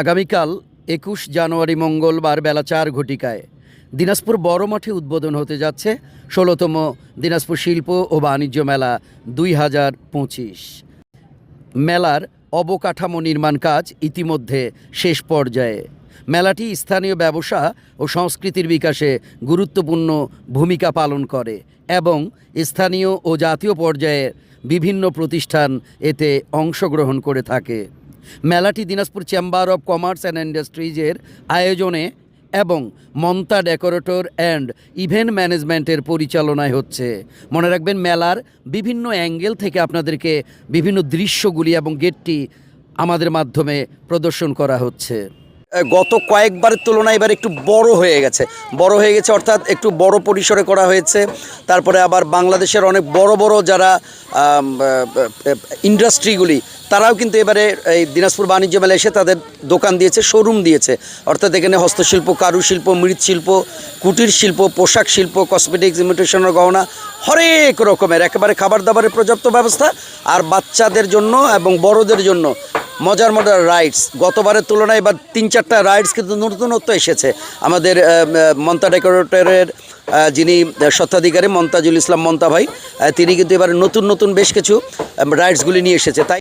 আগামীকাল ২১ জানুয়ারি মঙ্গলবার বেলা ৪ ঘটিকায় দিনাজপুর বড় মাঠে উদ্বোধন হতে যাচ্ছে ১৬তম দিনাজপুর শিল্প ও বাণিজ্য মেলা ২০২৫। মেলার অবকাঠামো নির্মাণ কাজ ইতিমধ্যে শেষ পর্যায়ে। মেলাটি স্থানীয় ব্যবসা ও সংস্কৃতির বিকাশে গুরুত্বপূর্ণ ভূমিকা পালন করে এবং স্থানীয় ও জাতীয় পর্যায়ে বিভিন্ন প্রতিষ্ঠান এতে অংশগ্রহণ করে থাকে। মেলাটি Dinajpur chamber of commerce and ইন্ডাস্ট্রিজের আয়োজনে এবং মন্তা ডেকোরেটর অ্যান্ড ইভেন্ট ম্যানেজমেন্টের পরিচালনায় হচ্ছে। মনে রাখবেন, মেলার বিভিন্ন অ্যাঙ্গেল থেকে আপনাদেরকে বিভিন্ন দৃশ্যগুলি এবং গেটটি আমাদের মাধ্যমে প্রদর্শন করা হচ্ছে। গত কয়েকবারের তুলনায় এবার একটু বড় হয়ে গেছে অর্থাৎ একটু বড় পরিসরে করা হয়েছে। তারপরে আবার বাংলাদেশের অনেক বড় বড় যারা ইন্ডাস্ট্রিগুলি তারাও কিন্তু এবারে এই দিনাজপুর বাণিজ্য মেলায় এসে তাদের দোকান দিয়েছে, শোরুম দিয়েছে। অর্থাৎ এখানে হস্তশিল্প, কারুশিল্প, মৃৎশিল্প, কুটির শিল্প, পোশাক শিল্প, কসমেটিক্স, ইমিটেশনের গহনা, হরেক রকমের একেবারে খাবার দাবারের পর্যাপ্ত ব্যবস্থা। আর বাচ্চাদের জন্য এবং বড়দের জন্য মজার মজার রাইডস। গতবারের তুলনায় এবার ৩-৪টা রাইডস কিন্তু নতুনত্ব এসেছে। আমাদের মন্তা ডেকোরেটরের যিনি স্বত্বাধিকারী মন্তাজুল ইসলাম মন্তা ভাই, তিনি কিন্তু এবার নতুন বেশ কিছু রাইডসগুলি নিয়ে এসেছে। তাই